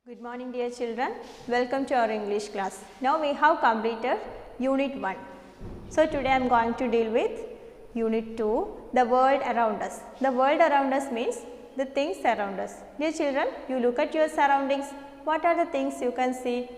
Good morning dear children, welcome to our English class. Now we have completed unit 1. So today I am going to deal with unit 2, the world around us. The world around us means the things around us. Dear children, you look at your surroundings, what are the things you can see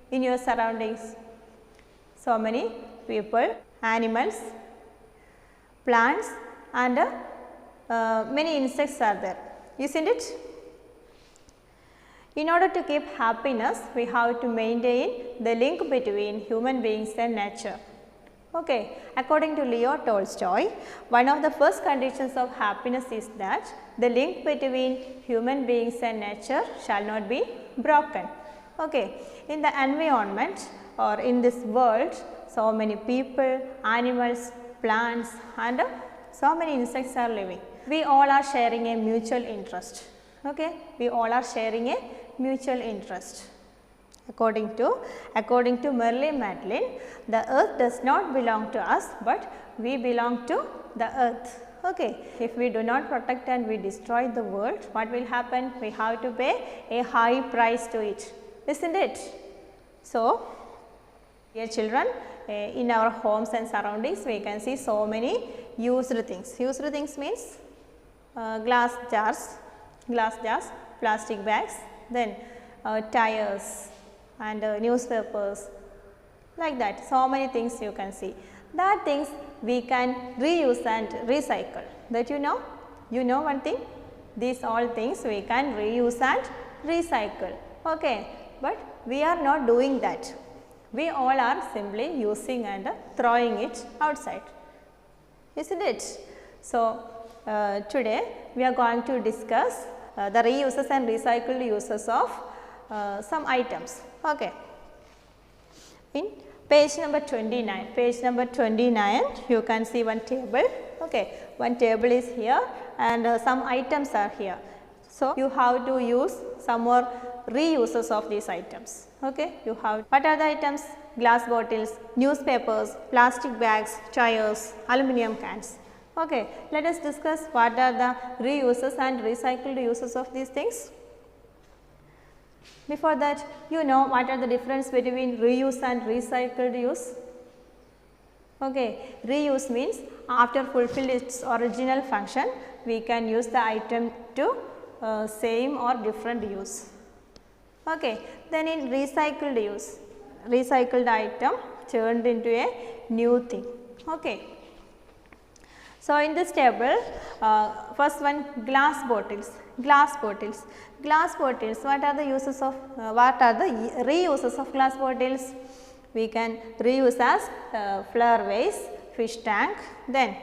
in your surroundings? So many people, animals, plants and many insects are there, isn't it? In order to keep happiness, we have to maintain the link between human beings and nature. Okay. According to Leo Tolstoy, one of the first conditions of happiness is that the link between human beings and nature shall not be broken. Okay. In the environment or in this world, so many people, animals, plants and so many insects are living. We all are sharing a mutual interest. Okay. We all are sharing a mutual interest. According to Merle-Matlin, the earth does not belong to us, but we belong to the earth. Okay. If we do not protect and we destroy the world, what will happen? We have to pay a high price to it, isn't it? So, dear children, in our homes and surroundings, we can see so many used things. Used things means glass jars, plastic bags, then tires and newspapers, like that. So many things you can see. That things we can reuse and recycle. That you know? You know one thing? These all things we can reuse and recycle. Okay. But we are not doing that. We all are simply using and throwing it outside. Isn't it? So, today we are going to discuss the reuses and recycled uses of some items. Okay. In page number 29, you can see one table. Okay. One table is here and some items are here. So, you have to use some more reuses of these items. Okay. You have, what are the items? Glass bottles, newspapers, plastic bags, tires, aluminum cans. Okay. Let us discuss what are the reuses and recycled uses of these things. Before that, you know what are the difference between reuse and recycled use? Okay. Reuse means after fulfill its original function, we can use the item to same or different use. Okay. Then in recycled use, recycled item turned into a new thing. Okay. So, in this table, first one glass bottles, what are the uses of, what are the reuses of glass bottles? We can reuse as flower vase, fish tank, then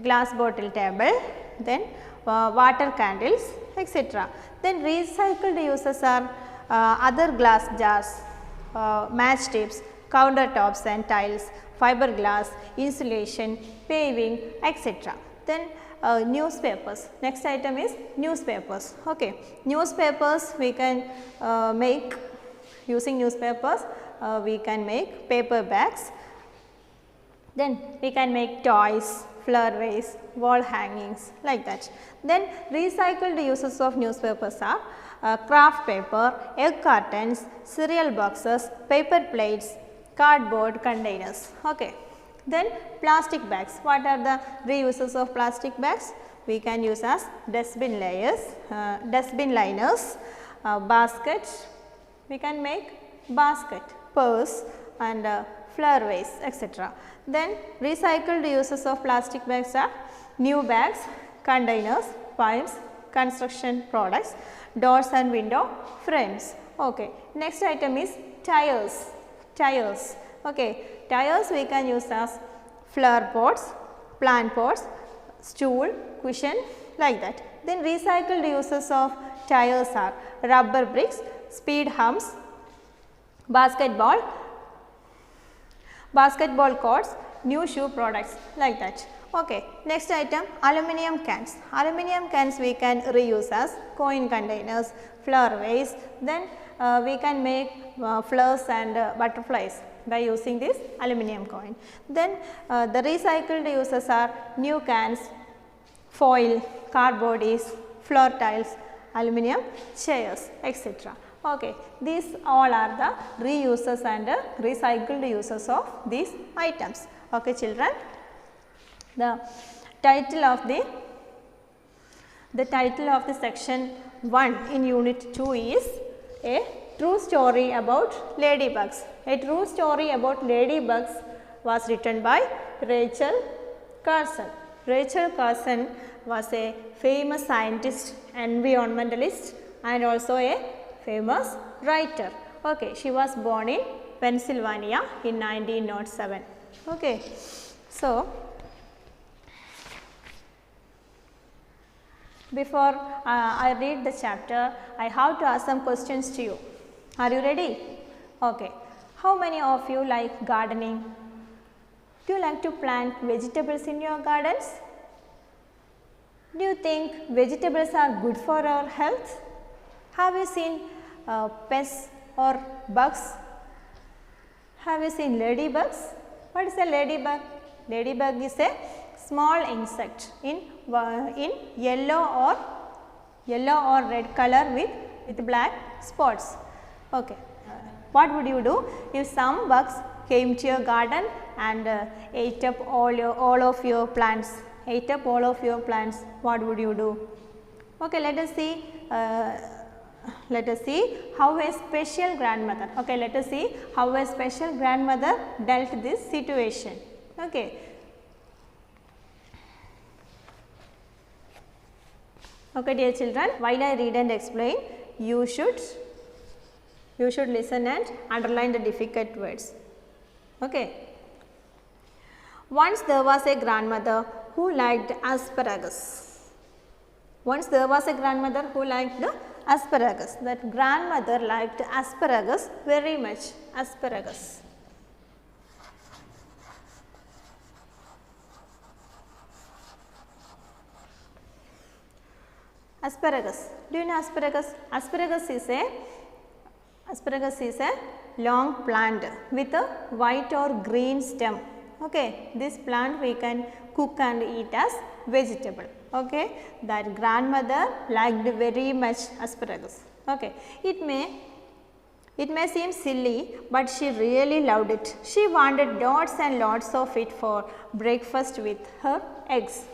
glass bottle table, then water candles, etc. Then recycled uses are other glass jars, match tips, countertops and tiles, fiberglass, insulation, paving, etc. Then newspapers. Next item is newspapers. Okay. Newspapers we can make, using newspapers we can make paper bags. Then we can make toys, flower vase, wall hangings, like that. Then recycled uses of newspapers are craft paper, egg cartons, cereal boxes, paper plates, cardboard containers. Okay. Then plastic bags. What are the reuses of plastic bags? We can use as dustbin layers, dustbin liners, basket. We can make basket, purse and flower vase, etc. Then recycled uses of plastic bags are new bags, containers, pipes, construction products, doors and window frames. Okay. Next item is tires. Okay. Tires we can use as flower pots, plant pots, stool, cushion, like that. Then recycled uses of tires are rubber bricks, speed humps, basketball courts, new shoe products, like that. Okay. Next item, aluminum cans. Aluminum cans we can reuse as coin containers, flower vase. Then we can make flowers and butterflies by using this aluminum coin. Then the recycled uses are new cans, foil, cardboards, floor tiles, aluminum chairs, etc. Okay, these all are the reuses and recycled uses of these items. Okay, children, the title of the section 1 in unit 2 is a true story about ladybugs. A true story about ladybugs was written by Rachel Carson. Rachel Carson was a famous scientist, environmentalist and also a famous writer. Okay, she was born in Pennsylvania in 1907. Okay, so before I read the chapter, I have to ask some questions to you. Are you ready? Okay. How many of you like gardening? Do you like to plant vegetables in your gardens? Do you think vegetables are good for our health? Have you seen pests or bugs? Have you seen ladybugs? What is a ladybug? Ladybug is a small insect in yellow or red color with black spots. Okay. What would you do if some bugs came to your garden and ate up all of your plants? What would you do? Okay, let us see. Let us see how a special grandmother. Okay, let us see how a special grandmother dealt this situation. Okay. Okay, dear children, while I read and explain, you should listen and underline the difficult words. Okay. Once there was a grandmother who liked asparagus. Once there was a grandmother who liked asparagus. That grandmother liked asparagus very much. Asparagus. Asparagus. Do you know asparagus? Asparagus is a long plant with a white or green stem. Okay, this plant we can cook and eat as vegetable. Okay, that grandmother liked very much asparagus. Okay, it may seem silly, but she really loved it. She wanted lots and lots of it for breakfast with her eggs.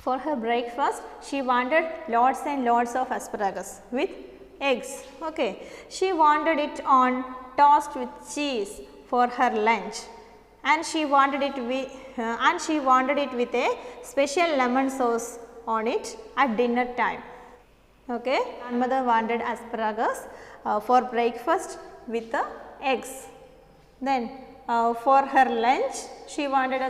For her breakfast, she wanted lots and lots of asparagus with eggs. Okay, she wanted it on toast with cheese for her lunch, and she wanted it with a special lemon sauce on it at dinner time. Okay, grandmother wanted asparagus for breakfast with the eggs. Then for her lunch, she wanted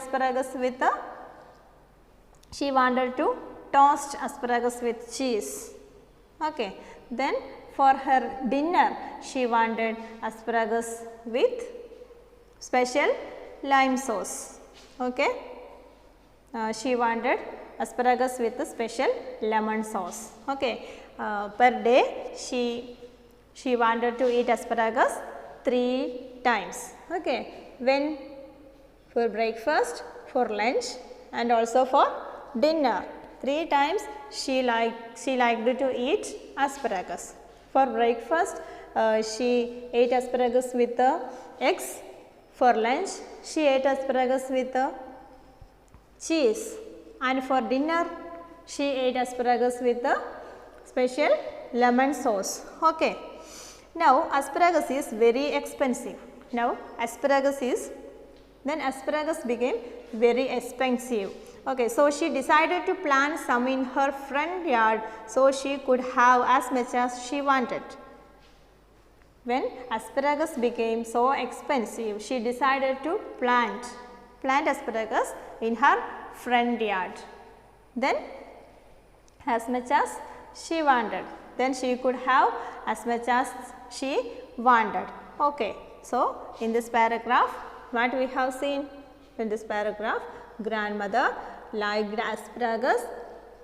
to toast asparagus with cheese. Okay. Then for her dinner, she wanted asparagus with special lime sauce. Okay. She wanted asparagus with a special lemon sauce. Okay. Per day, she wanted to eat asparagus 3 times. Okay. When for breakfast, for lunch, and also for dinner. 3 times she liked to eat asparagus. For breakfast, she ate asparagus with eggs. For lunch, she ate asparagus with cheese. And for dinner, she ate asparagus with special lemon sauce. Okay. Now, asparagus is very expensive. Then asparagus became very expensive. Okay, so she decided to plant some in her front yard so she could have as much as she wanted. When asparagus became so expensive, she decided to plant asparagus in her front yard. Then as much as she wanted. Then she could have as much as she wanted. Okay, so in this paragraph, what we have seen in this paragraph, grandmother liked asparagus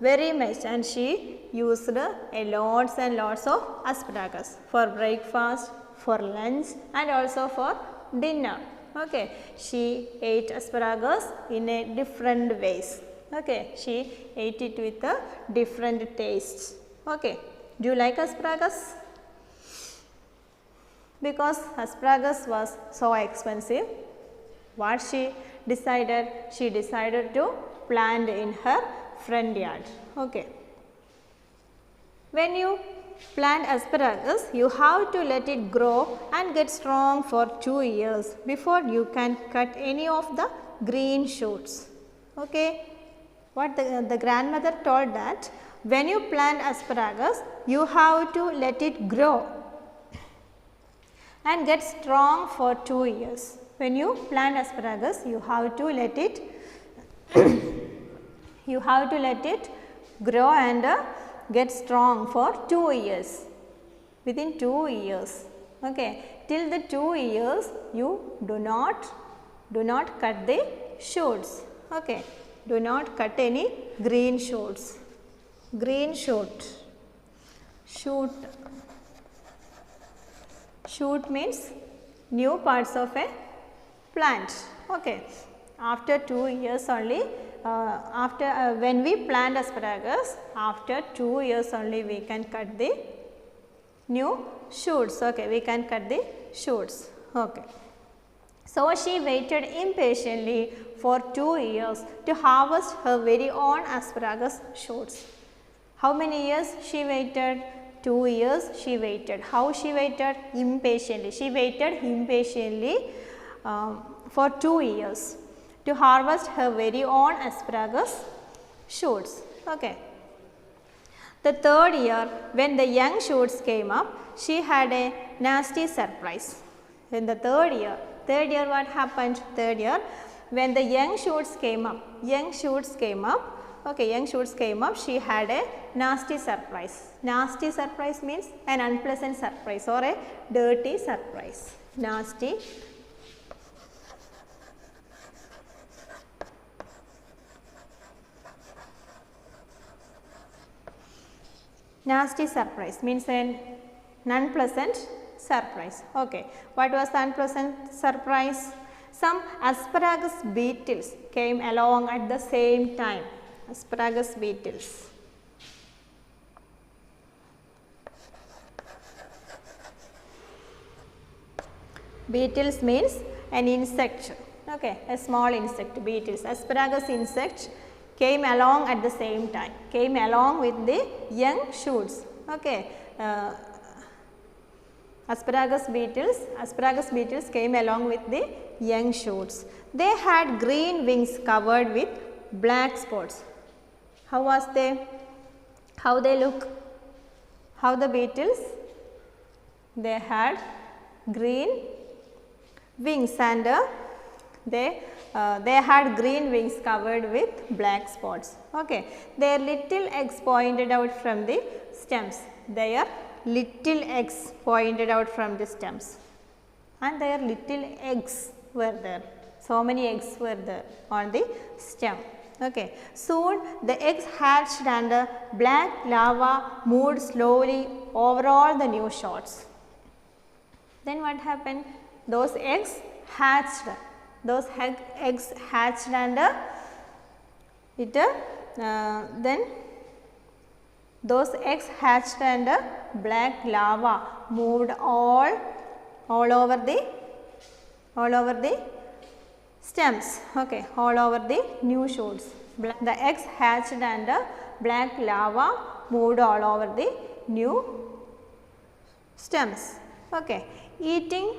very much and she used a lots and lots of asparagus for breakfast, for lunch and also for dinner. Okay, she ate asparagus in a different ways. Okay, she ate it with a different tastes. Okay, do you like asparagus? because asparagus was so expensive. What she decided? She decided to plant in her front yard. Okay. When you plant asparagus, you have to let it grow and get strong for 2 years before you can cut any of the green shoots. Okay. What the grandmother told that when you plant asparagus, you have to let it grow and get strong for 2 years. When you plant asparagus, you have to let it grow and get strong for 2 years, within 2 years. Okay. Till the 2 years, you do not cut the shoots. Okay. Do not cut any green shoots. Green shoot. Shoot means new parts of a plant. Okay. After 2 years only, when we plant asparagus, after 2 years only we can cut the new shoots. Okay. We can cut the shoots. Okay. So, she waited impatiently for 2 years to harvest her very own asparagus shoots. How many years she waited? 2 years she waited. How she waited? Impatiently. She waited impatiently for 2 years to harvest her very own asparagus shoots. Okay. The third year, when the young shoots came up, she had a nasty surprise. In the third year what happened? Third year, when the young shoots came up, she had a nasty surprise. Nasty surprise means an unpleasant surprise or a dirty surprise. Nasty surprise means an unpleasant surprise. Okay. What was the unpleasant surprise? Some asparagus beetles came along at the same time. Asparagus beetles. Beetles means an insect. Okay. A small insect, beetles. Asparagus insects came along at the same time, came along with the young shoots. Okay. Asparagus beetles came along with the young shoots. They had green wings covered with black spots. How was they? How they look? How the beetles? They had green wings and they had green wings covered with black spots. Okay. Their little eggs pointed out from the stems. Their little eggs pointed out from the stems, and their little eggs were there. So many eggs were there on the stem. Okay. Soon the eggs hatched and black larva moved slowly over all the new shoots. Then what happened? Those eggs hatched. And then those eggs hatched and black larva moved all over the stems. Okay, all over the new shoots. The eggs hatched and black larva moved all over the new stems. Okay, eating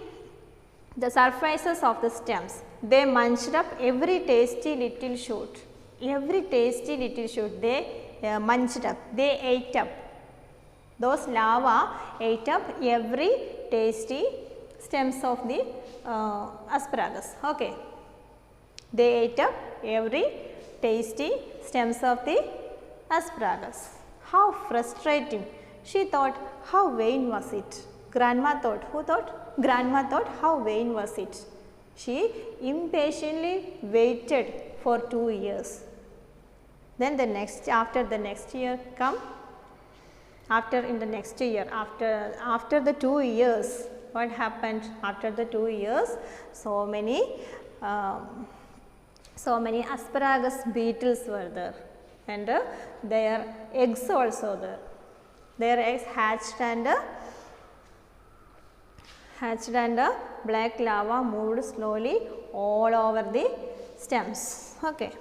the surfaces of the stems, they munched up every tasty little shoot. Every tasty little shoot they munched up, they ate up. Those larvae ate up every tasty stems of the asparagus. Okay. They ate up every tasty stems of the asparagus. How frustrating. She thought, how vain was it? Grandma thought. Who thought? Grandma thought, how vain was it? She impatiently waited for 2 years. Then after the next year come, after the 2 years, what happened? After the 2 years, so many asparagus beetles were there, and their eggs also there. Their eggs hatched hatched and the black larva moved slowly all over the stems. Okay.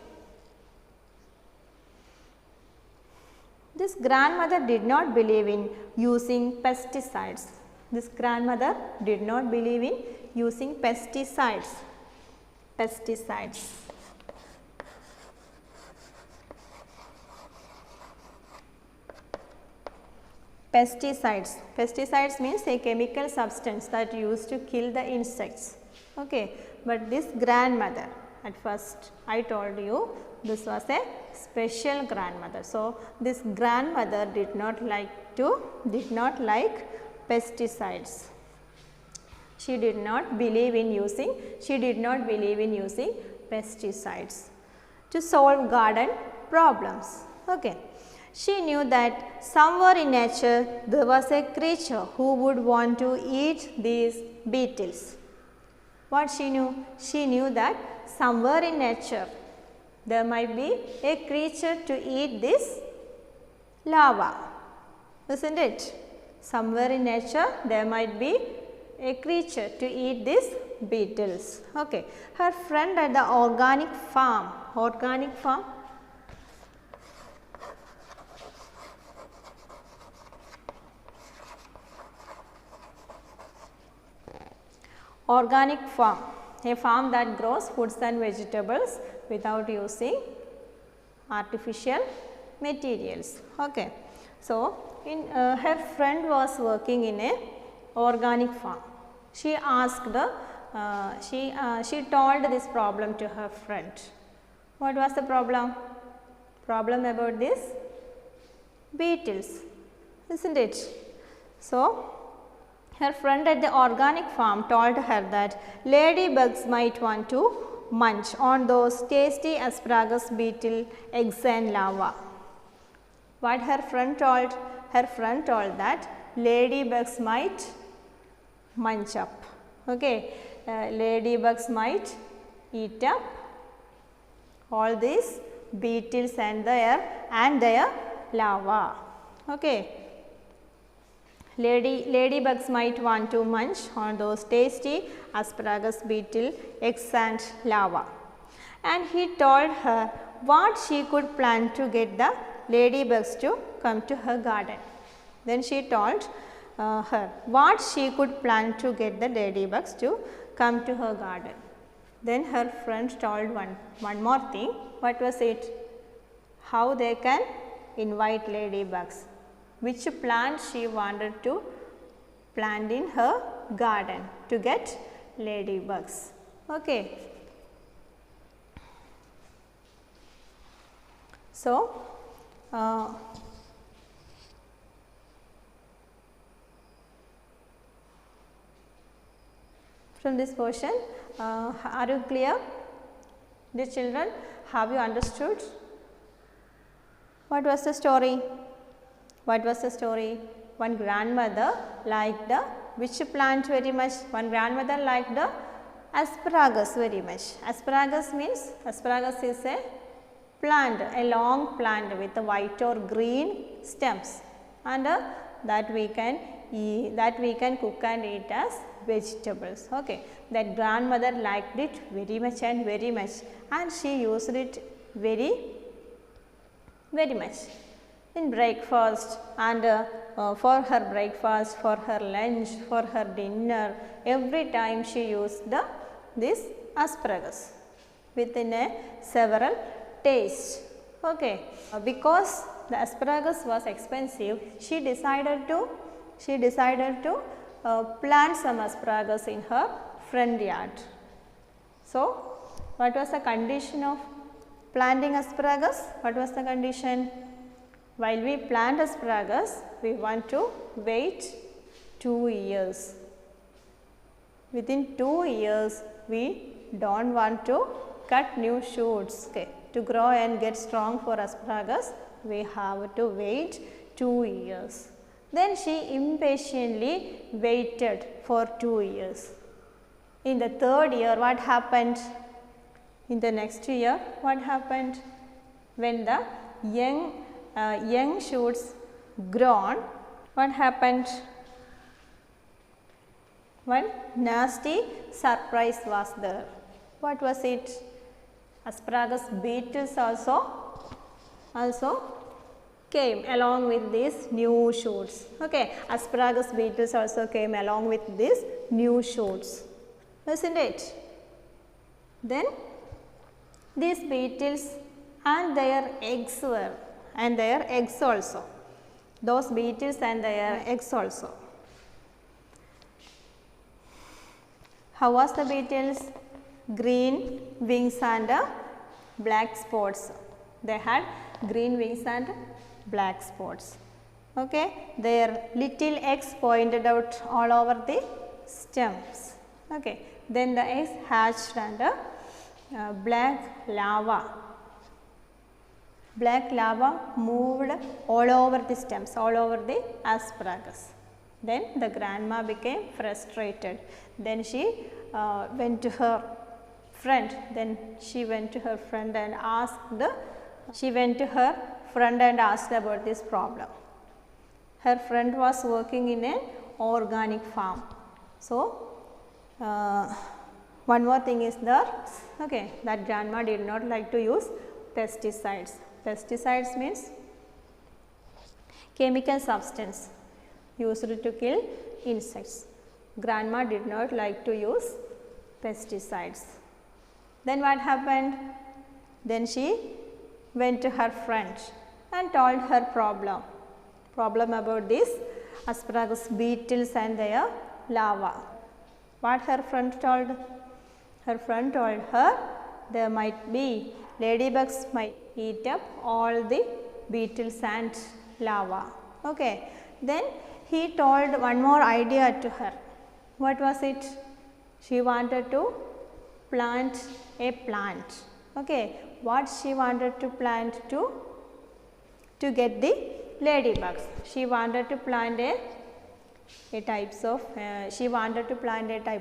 This grandmother did not believe in using pesticides. This grandmother did not believe in using pesticides. Pesticides. Pesticides. Pesticides means a chemical substance that used to kill the insects. Okay. But this grandmother, at first I told you this was a special grandmother. So, this grandmother did not like pesticides. She did not believe in using pesticides to solve garden problems. Okay. She knew that somewhere in nature there was a creature who would want to eat these beetles. What she knew? She knew that somewhere in nature there might be a creature to eat this larva, isn't it? Somewhere in nature there might be a creature to eat these beetles. Okay. Her friend at the organic farm a farm that grows foods and vegetables without using artificial materials. Okay. So, her friend was working in a organic farm. She asked she told this problem to her friend. What was the problem? Problem about this beetles, isn't it? So, her friend at the organic farm told her that ladybugs might want to munch on those tasty asparagus beetle eggs and larvae. What her friend told? Her friend told that ladybugs might munch up. Okay. Ladybugs might eat up all these beetles and their larvae. Okay. Ladybugs might want to munch on those tasty asparagus beetle eggs and larvae. And he told her what she could plant to get the ladybugs to come to her garden. Then she told her what she could plant to get the ladybugs to come to her garden. Then her friend told one more thing. What was it? How they can invite ladybugs. Which plant she wanted to plant in her garden to get ladybugs. Okay. So, from this portion, are you clear? Dear children, have you understood? What was the story? What was the story? One grandmother liked the which plant very much? One grandmother liked the asparagus very much. Asparagus means, asparagus is a plant, a long plant with a white or green stems, and that we can cook and eat as vegetables. Okay. That grandmother liked it very much, and she used it very much in breakfast, and for her breakfast, for her lunch, for her dinner, every time she used this asparagus within several tastes. Okay. Because the asparagus was expensive, she decided to plant some asparagus in her front yard. So, what was the condition of planting asparagus? What was the condition? While we plant asparagus, we want to wait 2 years. Within 2 years, we don't want to cut new shoots. Okay. To grow and get strong for asparagus, we have to wait 2 years. Then she impatiently waited for 2 years. In the 3rd year, what happened? In the next year, what happened? When the young shoots grown, what happened? one nasty surprise was there. What was it? Asparagus beetles also came along with these new shoots. Okay, asparagus beetles also came along with these new shoots, isn't it? Then these beetles and their eggs also. Those beetles and their eggs also. How was the beetles? Green wings and black spots. They had green wings and black spots. Okay, their little eggs pointed out all over the stems. Okay, then the eggs hatched and black larva moved all over the stems, all over the asparagus. Then the grandma became frustrated. Then she went to her friend. and asked about this problem. Her friend was working in an organic farm. So, one more thing is there, okay, that grandma did not like to use pesticides. Pesticides means chemical substance used to kill insects. Grandma did not like to use pesticides. Then what happened? Then she went to her friend and told her problem about these asparagus beetles and their larvae. What her friend told? Her friend told her there might be ladybugs might eat up all the beetles and larvae. Okay. Then he told one more idea to her. What was it? She wanted to plant a plant. Okay. What she wanted to plant to get the ladybugs? She wanted to plant a type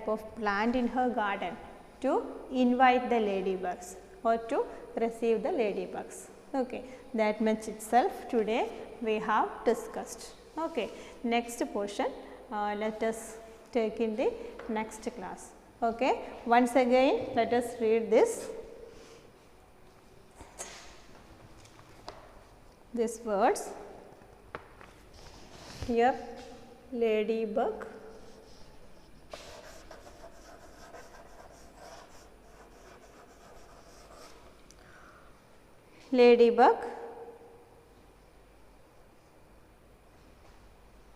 of plant in her garden to invite the ladybugs or to receive the ladybugs. Okay, that much itself today we have discussed. Okay, next portion let us take in the next class. Okay, once again let us read these words. Here ladybug,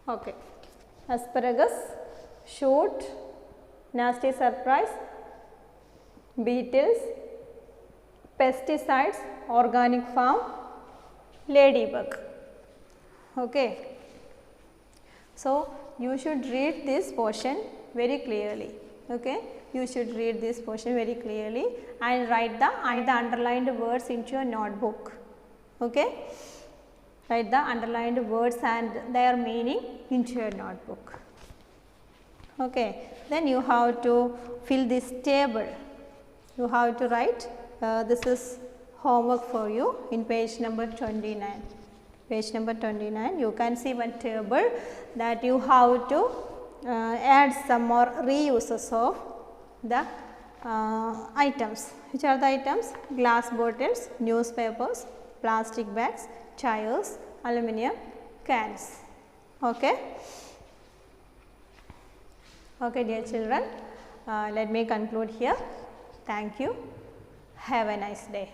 okay, asparagus, shoot, nasty surprise, beetles, pesticides, organic farm, ladybug. Okay. So, you should read this portion very clearly. Okay. You should read this portion very clearly and write the underlined words into your notebook. Okay. Write the underlined words and their meaning into your notebook. Okay. Then you have to fill this table. You have to write, this is homework for you in page number 29. Page number 29, you can see one table that you have to add some more reuses of the items. Which are the items? Glass bottles, newspapers, plastic bags, tires, aluminum cans. Okay. Okay, dear children, let me conclude here. Thank you. Have a nice day.